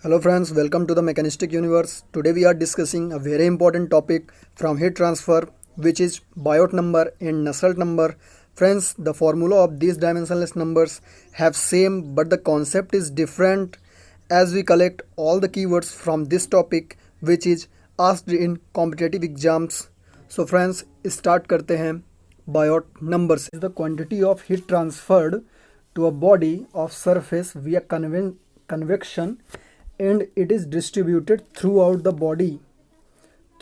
Hello friends, welcome to the Mechanistic Universe. Today we are discussing a very important topic from heat transfer, which is Biot number and Nusselt number. Friends, the formula of these dimensionless numbers have same, but the concept is different as we collect all the keywords from this topic, which is asked in competitive exams. So friends, start करते हैं Biot numbers. Is the quantity of heat transferred to a body of surface via convection and it is distributed throughout the body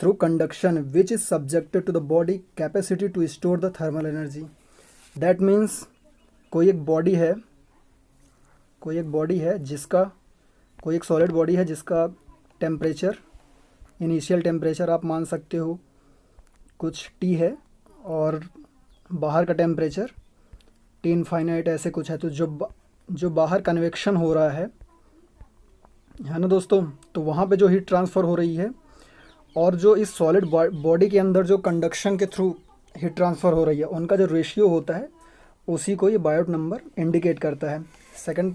through conduction, which is subjected to the body capacity to store the thermal energy. That means कोई एक body है जिसका कोई एक solid body है जिसका temperature, initial temperature आप मान सकते हो कुछ T है और बाहर का टेम्परेचर T इनफाइनाइट ऐसे कुछ है। तो जो बाहर कन्वेक्शन हो रहा है ना दोस्तों, तो वहाँ पे जो हीट ट्रांसफ़र हो रही है और जो इस सॉलिड बॉडी के अंदर जो कंडक्शन के थ्रू हीट ट्रांसफ़र हो रही है, उनका जो रेशियो होता है उसी को ये बायोट नंबर इंडिकेट करता है। सेकंड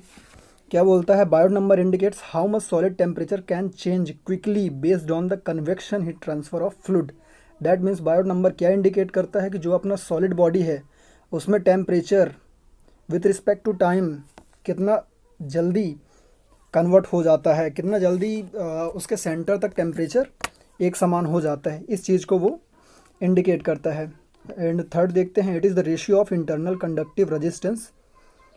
क्या बोलता है, Biot number indicates how much solid temperature can change quickly based on the convection heat transfer of fluid. That means Biot number क्या इंडिकेट करता है कि जो अपना सॉलिड बॉडी है उसमें temperature with respect to time कितना जल्दी कन्वर्ट हो जाता है, कितना जल्दी उसके सेंटर तक टेम्परेचर एक समान हो जाता है, इस चीज़ को वो इंडिकेट करता है। एंड थर्ड देखते हैं, it is the ratio of internal conductive resistance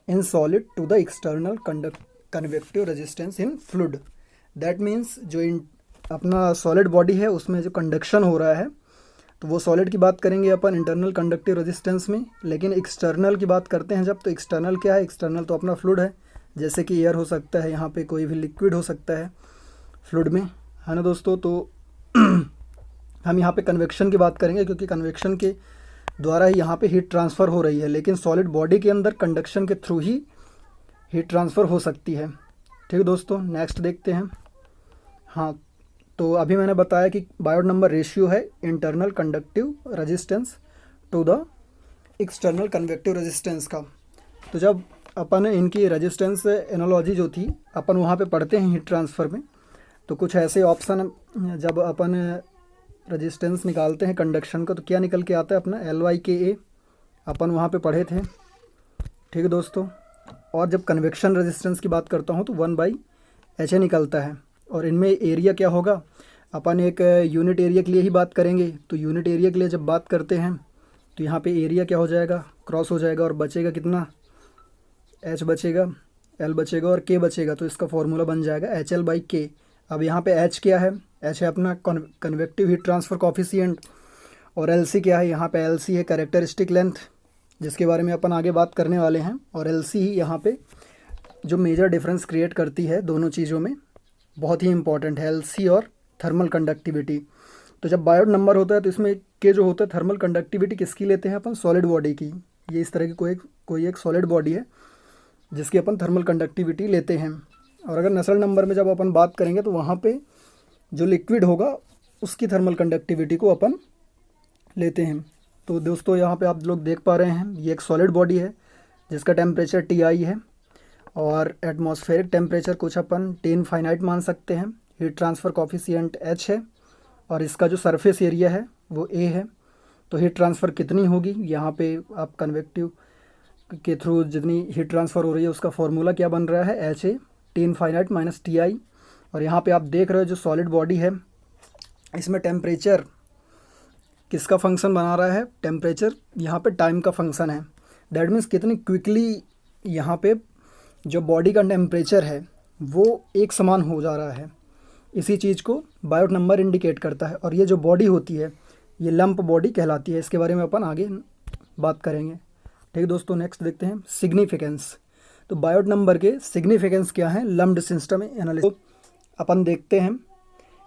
in solid to the external convective resistance in fluid. That means जो अपना सॉलिड बॉडी है उसमें जो कंडक्शन हो रहा है, तो वो सॉलिड की बात करेंगे अपन इंटरनल कंडक्टिव रेजिस्टेंस में, लेकिन एक्सटर्नल की बात करते हैं जब, तो एक्सटर्नल क्या है, एक्सटर्नल तो अपना फ्लूइड है, जैसे कि एयर हो सकता है, यहाँ पे कोई भी लिक्विड हो सकता है फ्लूइड में, है ना दोस्तों। तो हम यहाँ पे कन्वेक्शन की बात करेंगे क्योंकि कन्वेक्शन के द्वारा ही यहाँ पे हीट ट्रांसफ़र हो रही है, लेकिन सॉलिड बॉडी के अंदर कंडक्शन के थ्रू ही हीट ट्रांसफ़र हो सकती है। ठीक है दोस्तों, नेक्स्ट देखते हैं। हाँ, तो अभी मैंने बताया कि बायोट नंबर रेशियो है internal conductive resistance to the external convective resistance का। तो जब अपन इनकी रेजिस्टेंस एनालॉजी जो थी अपन वहाँ पे पढ़ते हैं हीट ट्रांसफ़र में, तो कुछ ऐसे ऑप्शन जब अपन रेजिस्टेंस निकालते हैं कंडक्शन का, तो क्या निकल के आता है अपना LY/KA, अपन वहाँ पे पढ़े थे। ठीक है दोस्तों, और जब कन्वेक्शन रेजिस्टेंस की बात करता हूँ तो 1/HA निकलता है। और इनमें एरिया क्या होगा, अपन एक यूनिट एरिया के लिए ही बात करेंगे, तो यूनिट एरिया के लिए जब बात करते हैं तो यहाँ पे एरिया क्या हो जाएगा, क्रॉस हो जाएगा और बचेगा कितना, H बचेगा, L बचेगा और K बचेगा, तो इसका फॉर्मूला बन जाएगा HL/K। अब यहाँ पे H क्या है, H है अपना कन्वेक्टिव हीट ट्रांसफ़र कॉफिशिएंट, और LC क्या है, यहाँ पे LC है कैरेक्टरिस्टिक लेंथ, जिसके बारे में अपन आगे बात करने वाले हैं। और LC ही यहाँ पे जो मेजर डिफरेंस क्रिएट करती है दोनों चीज़ों में, बहुत ही इंपॉर्टेंट है LC और थर्मल कंडक्टिविटी। तो जब बायोट नंबर होता है तो इसमें के जो होता है थर्मल कंडक्टिविटी किसकी लेते हैं अपन, सॉलिड बॉडी की। ये इस तरह की कोई एक सॉलिड बॉडी है जिसकी अपन थर्मल कंडक्टिविटी लेते हैं। और अगर नसल नंबर में जब अपन बात करेंगे तो वहाँ पे जो लिक्विड होगा उसकी थर्मल कंडक्टिविटी को अपन लेते हैं। तो दोस्तों यहाँ पे आप लोग देख पा रहे हैं, ये एक सॉलिड बॉडी है जिसका टेम्परेचर Ti है और एटमॉस्फेरिक टेम्परेचर कुछ अपन T इनफाइनाइट मान सकते हैं। हीट ट्रांसफ़र कॉफिशिएंट H है और इसका जो सरफेस एरिया है वो A है। तो हीट ट्रांसफ़र कितनी होगी, यहाँ पे आप कन्वेक्टिव के थ्रू जितनी हीट ट्रांसफ़र हो रही है उसका फॉर्मूला क्या बन रहा है, HA T infinite minus Ti। और यहाँ पे आप देख रहे हो जो सॉलिड बॉडी है इसमें टेम्परेचर किसका फंक्शन बना रहा है, टेम्परेचर यहाँ पे टाइम का फंक्शन है। दैट मीन्स कितनी क्विकली यहाँ पे जो बॉडी का टेम्परेचर है वो एक समान हो जा रहा है, इसी चीज़ को बायोट नंबर इंडिकेट करता है। और ये जो बॉडी होती है ये लंप बॉडी कहलाती है, इसके बारे में अपन आगे बात करेंगे। ठीक है दोस्तों, नेक्स्ट देखते हैं सिग्निफिकेंस। तो बायोट नंबर के सिग्निफिकेंस क्या है लम्प्ड सिस्टम एनालिसिस। अपन देखते हैं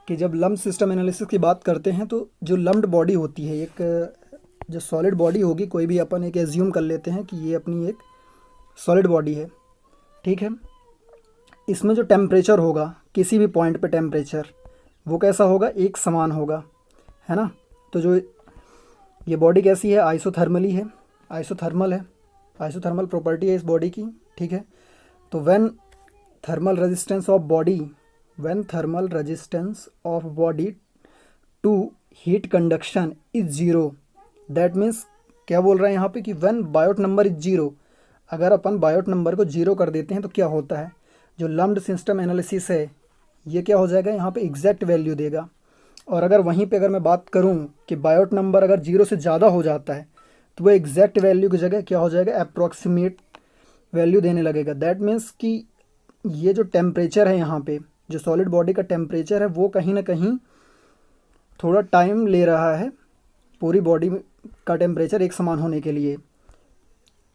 कि जब लम्प्ड सिस्टम एनालिसिस की बात करते हैं तो जो लम्प्ड बॉडी होती है, एक जो सॉलिड बॉडी होगी, कोई भी अपन एक एज्यूम कर लेते हैं कि ये अपनी एक सॉलिड बॉडी है, ठीक है। इसमें जो टेम्परेचर होगा किसी भी पॉइंट पे टेम्परेचर वो कैसा होगा, एक समान होगा, है ना। तो जो ये बॉडी कैसी है, आइसोथर्मली है, आइसोथर्मल है, आइसोथर्मल प्रॉपर्टी है इस बॉडी की, ठीक है। तो when thermal resistance of body when thermal resistance of body to heat conduction is zero, that means क्या बोल रहे हैं यहाँ पे कि when Biot number is zero, अगर अपन बायोट नंबर को ज़ीरो कर देते हैं तो क्या होता है, जो लम्प्ड सिस्टम एनालिसिस है ये क्या हो जाएगा, यहाँ पे एग्जैक्ट वैल्यू देगा। और अगर वहीं पे अगर मैं बात करूँ कि बायोट नंबर अगर ज़ीरो से ज़्यादा हो जाता है तो वो एग्जैक्ट वैल्यू की जगह क्या हो जाएगा, अप्रॉक्सीमेट वैल्यू देने लगेगा। दैट मीन्स कि ये जो टेम्परेचर है यहाँ पे, जो सॉलिड बॉडी का टेम्परेचर है वो कहीं ना कहीं थोड़ा टाइम ले रहा है पूरी बॉडी का टेम्परेचर एक समान होने के लिए।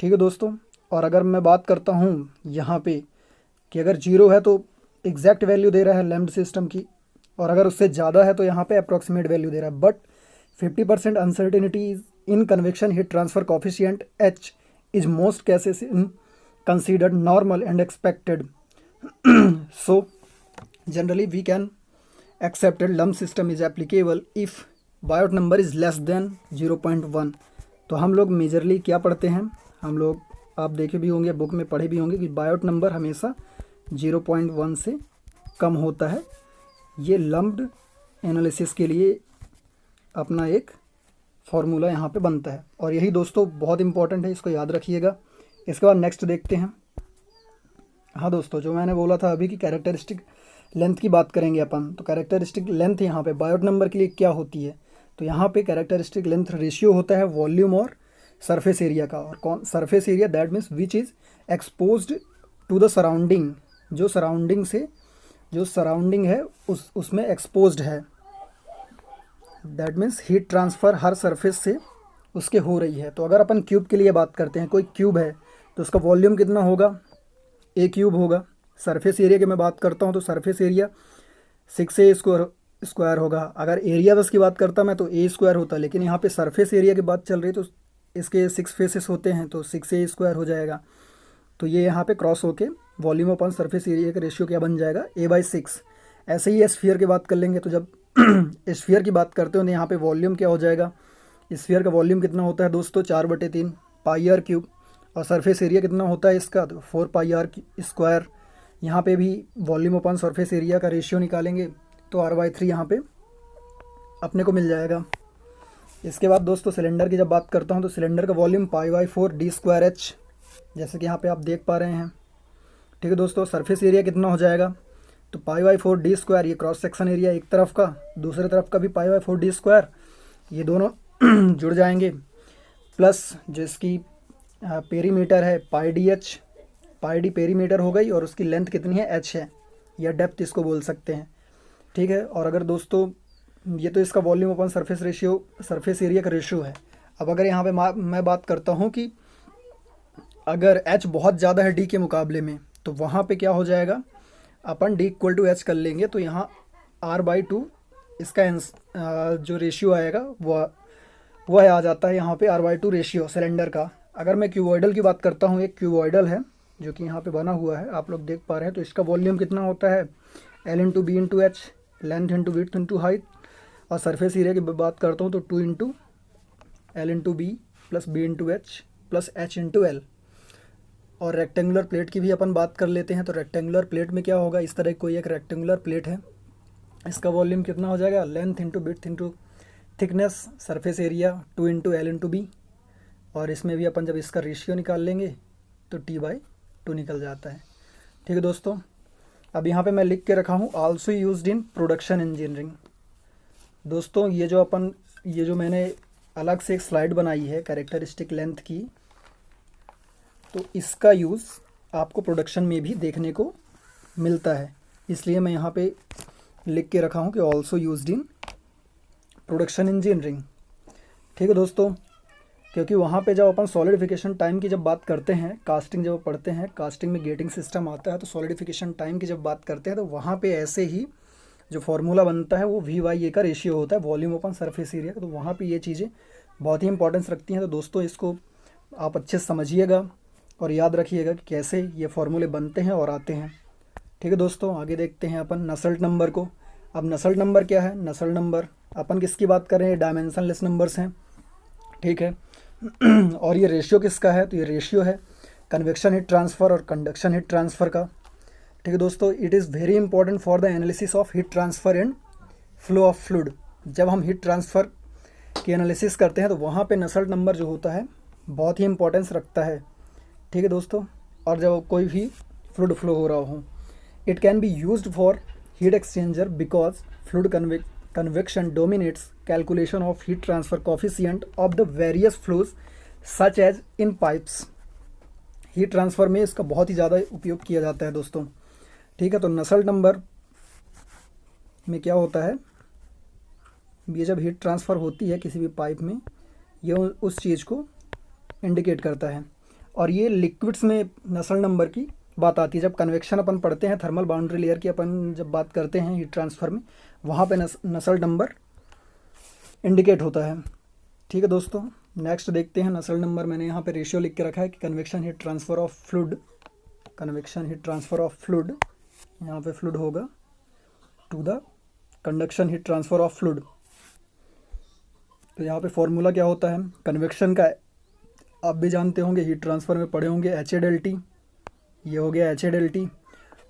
ठीक है दोस्तों। और अगर मैं बात करता हूँ यहाँ पे कि अगर जीरो है तो एग्जैक्ट वैल्यू दे रहा है लैम्प्ड सिस्टम की, और अगर उससे ज़्यादा है तो यहाँ पे अप्रॉक्सीमेट वैल्यू दे रहा है। But 50% uncertainty in convection heat transfer coefficient H is most cases in considered normal and expected. So generally we can accepted lump system is applicable if Biot number is less than 0.1। तो हम लोग majorly क्या पढ़ते हैं, हम लोग आप देखे भी होंगे, बुक में पढ़े भी होंगे कि बायोट नंबर हमेशा 0.1 से कम होता है। ये लम्प्ड एनालिसिस के लिए अपना एक फार्मूला यहाँ पे बनता है, और यही दोस्तों बहुत इंपॉर्टेंट है, इसको याद रखिएगा। इसके बाद नेक्स्ट देखते हैं। हाँ दोस्तों, जो मैंने बोला था अभी कि कैरेक्टरिस्टिक लेंथ की बात करेंगे अपन, तो कैरेक्टरिस्टिक लेंथ यहाँ पे बायोट नंबर के लिए क्या होती है, तो यहाँ पे कैरेक्टरिस्टिक लेंथ रेशियो होता है वॉल्यूम और सरफेस एरिया का। और कौन surface area, that means which is exposed to the surrounding, जो सराउंडिंग से जो सराउंडिंग है उसमें एक्सपोज्ड है। दैट मीन्स हीट ट्रांसफ़र हर सरफेस से उसके हो रही है। तो अगर अपन क्यूब के लिए बात करते हैं, कोई क्यूब है तो उसका वॉल्यूम कितना होगा, ए क्यूब होगा। सरफेस एरिया की मैं बात करता हूँ तो सरफेस एरिया 6a स्क्वायर होगा। अगर एरिया बस की बात करता मैं तो a स्क्वायर होता, लेकिन यहाँ पे सरफेस एरिया की बात चल रही है तो इसके 6 फेसेस होते हैं तो 6a स्क्वायर हो जाएगा। तो ये यहाँ पे क्रॉस होके वॉल्यूम अपॉन सरफेस एरिया का रेशियो क्या बन जाएगा, a/6। ऐसे ही स्फीयर की बात कर लेंगे तो जब स्फीयर की बात करते हो तो यहाँ पे वॉल्यूम क्या हो जाएगा, स्फीयर का वॉल्यूम कितना होता है दोस्तों, 4/3 पाई आर क्यूब। और सरफेस एरिया कितना होता है इसका, तो 4 पाई आर स्क्वायर। यहाँ पे भी वॉल्यूम अपॉन सरफेस एरिया का रेशियो निकालेंगे तो r/3 यहाँ पे अपने को मिल जाएगा। इसके बाद दोस्तों सिलेंडर की जब बात करता हूँ तो सिलेंडर का वॉल्यूम π/4 d²h, जैसे कि यहाँ पे आप देख पा रहे हैं। ठीक है दोस्तों, सरफेस एरिया कितना हो जाएगा, तो π/4 d², ये क्रॉस सेक्शन एरिया एक तरफ का, दूसरे तरफ का भी π/4 d², ये दोनों जुड़ जाएंगे, प्लस जो इसकी पेरीमीटर है πdh, πd पेरीमीटर हो गई, और उसकी लेंथ कितनी है, h है, या डेप्थ इसको बोल सकते हैं। ठीक है। और अगर दोस्तों ये तो इसका वॉल्यूम अपन सरफेस रेशियो, सरफेस एरिया का रेशियो है। अब अगर यहाँ पे मैं बात करता हूँ कि अगर h बहुत ज़्यादा है d के मुकाबले में, तो वहाँ पे क्या हो जाएगा, अपन d = h कर लेंगे, तो यहाँ r/2 इसका जो रेशियो आएगा वह आ जाता है यहाँ पे r/2 रेशियो सिलेंडर का। अगर मैं क्यूबॉइडल की बात करता हूँ, एक क्यूबॉइडल है जो कि यहाँ पे बना हुआ है, आप लोग देख पा रहे हैं, तो इसका वॉल्यूम कितना होता है, L/B/H, length into width into height. और सरफेस एरिया की बात करता हूँ तो 2 × L/B + B/H + H/L। और रेक्टेंगुलर प्लेट की भी अपन बात कर लेते हैं, तो रेक्टेंगुलर प्लेट में क्या होगा, इस तरह कोई एक रेक्टेंगुलर प्लेट है, इसका वॉल्यूम कितना हो जाएगा, length into width into thickness, surface area 2 × L/B। और इसमें भी अपन जब इसका रेशियो निकाल लेंगे तो t/2 निकल जाता है। ठीक है दोस्तों। अब यहाँ पे मैं लिख के रखा हूँ also used in production engineering. दोस्तों ये जो मैंने अलग से एक स्लाइड बनाई है कैरेक्टरिस्टिक लेंथ की, तो इसका यूज़ आपको प्रोडक्शन में भी देखने को मिलता है, इसलिए मैं यहाँ पे लिख के रखा हूँ कि also used in production engineering. ठीक है दोस्तों, क्योंकि वहाँ पे जब अपन सॉलिडिफिकेशन टाइम की जब बात करते हैं, कास्टिंग जब पढ़ते हैं, कास्टिंग में गेटिंग सिस्टम आता है, तो सॉलिडिफिकेशन टाइम की जब बात करते हैं तो वहाँ पे ऐसे ही जो फार्मूला बनता है वो V/A का रेशियो होता है, वॉल्यूम अपन सरफेस एरिया। तो वहाँ पे ये चीज़ें बहुत ही इंपॉर्टेंस रखती हैं। तो दोस्तों इसको आप अच्छे से समझिएगा और याद रखिएगा कि कैसे ये फार्मूले बनते हैं और आते हैं। ठीक है दोस्तों, आगे देखते हैं अपन नसल्ट नंबर को। अब नसल्ट नंबर क्या है, नसल्ट नंबर अपन किसकी बात कर रहे हैं, डायमेंशनलेस नंबर्स हैं। ठीक है। और ये रेशियो किसका है, तो ये रेशियो है कन्वेक्शन हीट ट्रांसफ़र और कंडक्शन हीट ट्रांसफ़र का। ठीक है दोस्तों, it is very important for the analysis of heat transfer and flow of fluid. जब हम हीट ट्रांसफ़र की एनालिसिस करते हैं तो वहाँ पे नसल्ट नंबर जो होता है बहुत ही इंपॉर्टेंस रखता है। ठीक है दोस्तों, और जब कोई भी फ्लूइड फ्लो हो रहा हो, it can be used for heat exchanger because fluid convection dominates calculation of heat transfer coefficient of the various flows such as in pipes। Heat transfer में इसका बहुत ही ज़्यादा उपयोग किया जाता है दोस्तों। ठीक है, तो नसल्ट नंबर में क्या होता है, ये जब हीट ट्रांसफ़र होती है किसी भी पाइप में, ये उस चीज़ को इंडिकेट करता है। और ये लिक्विड्स में नसल्ट नंबर की बात आती है। जब कन्वेक्शन अपन पढ़ते हैं, थर्मल बाउंड्री लेयर की अपन जब बात करते हैं हीट ट्रांसफ़र में, वहाँ पे नसल्ट नंबर इंडिकेट होता है। ठीक है दोस्तों, नेक्स्ट देखते हैं नसल्ट नंबर। मैंने यहाँ पे रेशियो लिख के रखा है कि convection heat transfer of fluid, convection heat transfer of fluid, यहाँ पे फ्लूइड होगा, to the conduction heat transfer of fluid. तो यहाँ पे फॉर्मूला क्या होता है कन्वेक्शन का, आप भी जानते होंगे, हीट ट्रांसफ़र में पढ़े होंगे, एच ए डेल टी। ये हो गया एच ए डेल टी,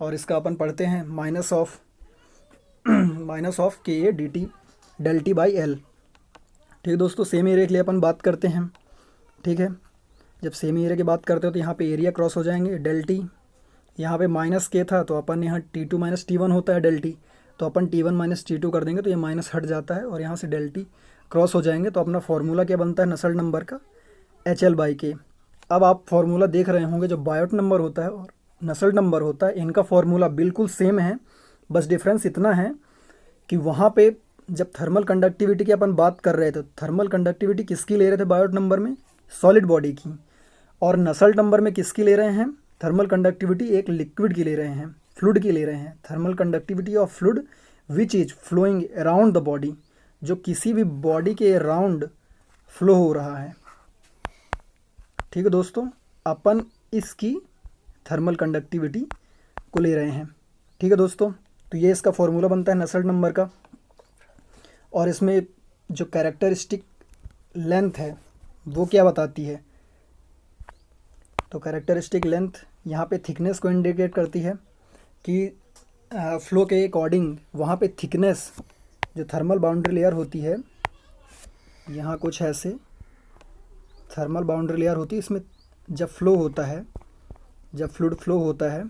और इसका अपन पढ़ते हैं minus of k A d T del T by L. ठीक है दोस्तों, सेम एरिया के लिए अपन बात करते हैं। ठीक है, जब सेम एरिया की बात करते हो तो यहाँ पे एरिया क्रॉस हो जाएंगे, डेल टी, यहाँ पे माइनस के था तो अपन यहाँ T two minus T one होता है डेल टी, तो अपन T one minus T two कर देंगे तो ये माइनस हट जाता है और यहाँ से डेल टी क्रॉस हो जाएंगे। तो अपना फॉर्मूला क्या बनता है नसल्ट नंबर का, एच एल बाई के। अब आप फॉर्मूला देख रहे होंगे, जो बायोट नंबर होता है और नसल्ट नंबर होता है, इनका फॉर्मूला बिल्कुल सेम है, बस डिफरेंस इतना है कि वहाँ पे जब थर्मल कंडक्टिविटी की अपन बात कर रहे थे, थर्मल कंडक्टिविटी किसकी ले रहे थे बायोट नंबर में, सॉलिड बॉडी की, और नसल्ट नंबर में किसकी ले रहे हैं, थर्मल कंडक्टिविटी एक लिक्विड की ले रहे हैं, फ्लूइड की ले रहे हैं। Thermal conductivity of fluid which is flowing around the body, जो किसी भी बॉडी के अराउंड फ्लो हो रहा है। ठीक है दोस्तों, अपन इसकी थर्मल कंडक्टिविटी को ले रहे हैं। ठीक है दोस्तों, तो ये इसका फॉर्मूला बनता है नसल्ट नंबर का। और इसमें जो कैरेक्टरिस्टिक लेंथ है वो क्या बताती है, तो कैरेक्टरिस्टिक लेंथ यहाँ पे थिकनेस को इंडिकेट करती है कि फ्लो के अकॉर्डिंग वहाँ पे थिकनेस, जो थर्मल बाउंड्री लेयर होती है, यहाँ कुछ ऐसे थर्मल बाउंड्री लेयर होती है, इसमें जब फ्लो होता है, जब फ्लूइड फ्लो होता है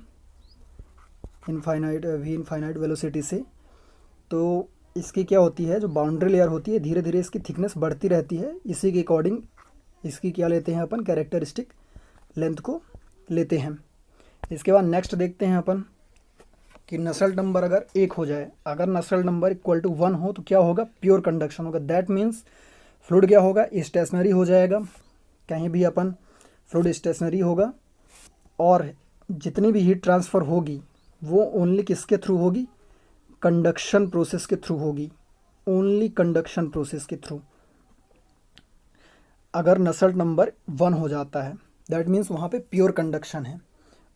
इनफाइनाइट वेलोसिटी से, तो इसकी क्या होती है, जो बाउंड्री लेयर होती है, धीरे धीरे इसकी थिकनेस बढ़ती रहती है। इसी के अकॉर्डिंग इसकी क्या लेते हैं अपन, कैरेक्टरिस्टिक लेंथ को लेते हैं। इसके बाद नेक्स्ट देखते हैं अपन कि नसल्ट नंबर अगर 1 हो जाए, अगर नसल्ट नंबर इक्वल टू 1 हो तो क्या होगा, प्योर कंडक्शन होगा। दैट मीन्स फ्लूइड क्या होगा, स्टेशनरी हो जाएगा, कहीं भी अपन फ्लूइड स्टेशनरी होगा, और जितनी भी हीट ट्रांसफ़र होगी वो ओनली किसके थ्रू होगी, कंडक्शन प्रोसेस के थ्रू होगी, ओनली कंडक्शन प्रोसेस के थ्रू। अगर नसल्ट नंबर 1 हो जाता है दैट मीन्स वहाँ पे प्योर कंडक्शन है।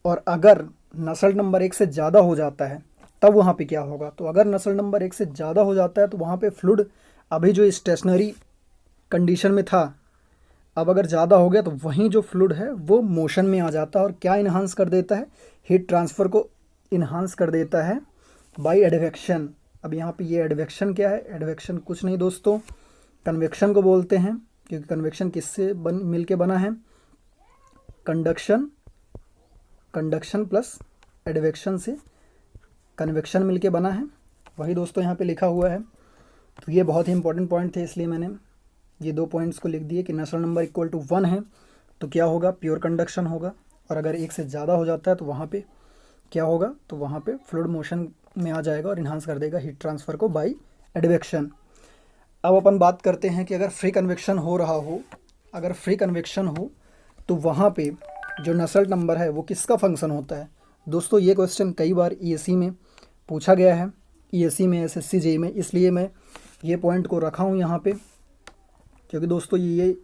और अगर नसल्ट नंबर 1 से ज़्यादा हो जाता है तब वहाँ पे क्या होगा, तो अगर नसल्ट नंबर 1 से ज़्यादा हो जाता है तो वहाँ पे फ्लूइड अभी जो स्टेशनरी कंडीशन में था, अब अगर ज़्यादा हो गया तो वहीं जो फ्लूइड है वो मोशन में आ जाता है। और क्या इन्हांस कर देता है, हीट ट्रांसफ़र को इन्हांस कर देता है बाई एडवेक्शन। अब यहाँ पे ये एडवेक्शन क्या है, एडवेक्शन कुछ नहीं दोस्तों, कन्वेक्शन को बोलते हैं, क्योंकि कन्वेक्शन किससे मिल के बना है, कंडक्शन प्लस एडवेक्शन से कन्वेक्शन मिल के बना है, वही दोस्तों यहाँ पे लिखा हुआ है। तो ये बहुत ही इंपॉर्टेंट पॉइंट थे, इसलिए मैंने ये 2 पॉइंट्स को लिख दिए कि नसल्ट नंबर इक्वल टू 1 है तो क्या होगा, प्योर कंडक्शन होगा, और अगर 1 से ज़्यादा हो जाता है तो वहाँ पे क्या होगा, तो वहाँ पे फ्लूइड मोशन में आ जाएगा और इन्हांस कर देगा हीट ट्रांसफ़र को बाई एडवेक्शन। अब अपन बात करते हैं कि अगर फ्री कन्वेक्शन हो रहा हो, अगर फ्री कन्वेक्शन हो तो वहाँ पे जो नसल्ट नंबर है वो किसका फंक्शन होता है। दोस्तों ये क्वेश्चन कई बार ईएसी में पूछा गया है, ईएसी में, एसएससी जेईई में, इसलिए मैं ये पॉइंट को रखा हूँ यहाँ पे, क्योंकि दोस्तों ये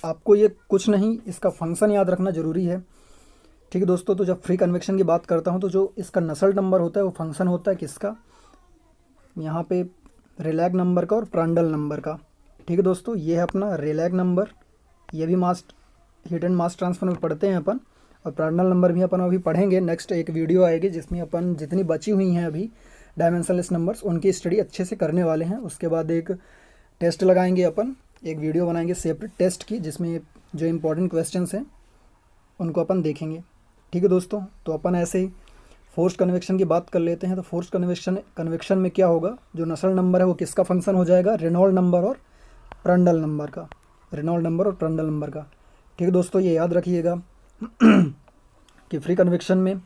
आपको ये कुछ नहीं, इसका फंक्शन याद रखना ज़रूरी है। ठीक है दोस्तों, तो जब फ्री कन्वेक्शन की बात करता हूँ तो जो इसका नसल्ट नंबर होता है वो फंक्शन होता है किसका, यहाँ पे रेलैग नंबर का और प्रांडल नंबर का। ठीक है दोस्तों, ये है अपना रेलैग नंबर, ये भी मास हीट एंड मास ट्रांसफर में पढ़ते हैं अपन, और प्रांडल नंबर भी अपन अभी पढ़ेंगे। नेक्स्ट एक वीडियो आएगी जिसमें अपन जितनी बची हुई हैं अभी डायमेंशनलेस नंबर्स उनकी स्टडी अच्छे से करने वाले हैं। उसके बाद एक टेस्ट लगाएंगे अपन, एक वीडियो बनाएंगे सेपरेट टेस्ट की, जिसमें जो इम्पोर्टेंट क्वेश्चंस हैं उनको अपन देखेंगे। ठीक है दोस्तों, तो अपन ऐसे ही फोर्स्ड कन्वेक्शन की बात कर लेते हैं। तो फोर्स्ड कन्वेक्शन में क्या होगा, जो नसल नंबर है वो किसका फंक्शन हो जाएगा, रेनॉल्ड नंबर और प्रांडल नंबर का, रेनॉल्ड नंबर और प्रांडल नंबर का। ठीक है दोस्तों, ये याद रखिएगा कि फ्री कन्वेक्शन में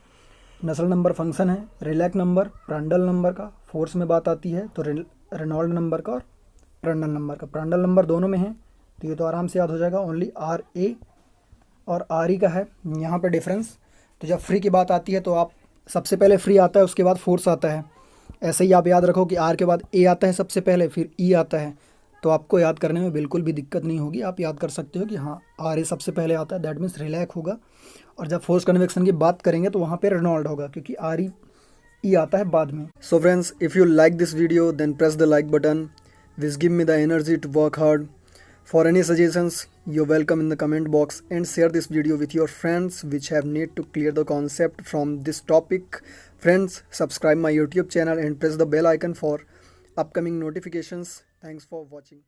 नसल नंबर फंक्शन है, रिलैक नंबर प्रांडल नंबर का, फोर्स में बात आती है तो रेनॉल्ड नंबर का और प्रांडल नंबर का। प्रांडल नंबर दोनों में है तो ये तो आराम से याद हो जाएगा, ओनली RA और RE का है यहाँ पे डिफरेंस। तो जब फ्री की बात आती है तो आप सबसे पहले फ्री आता है, उसके बाद फोर्स आता है। ऐसे ही आप याद रखो कि R के बाद A आता है सबसे पहले, फिर E आता है। तो आपको याद करने में बिल्कुल भी दिक्कत नहीं होगी, आप याद कर सकते हो कि हाँ RA सबसे पहले आता है, दैट मीन्स रिलैक होगा। और जब फोर्स कन्वेक्शन की बात करेंगे तो वहाँ पे रेनॉल्ड होगा, क्योंकि RE आता है बाद में। So friends, if you like this video then press the like button, this give me the energy to work hard. For any suggestions, you're welcome in the comment box, and share this video with your friends which have need to clear the concept from this topic. Friends, subscribe my YouTube channel and press the bell icon for upcoming notifications. Thanks for watching.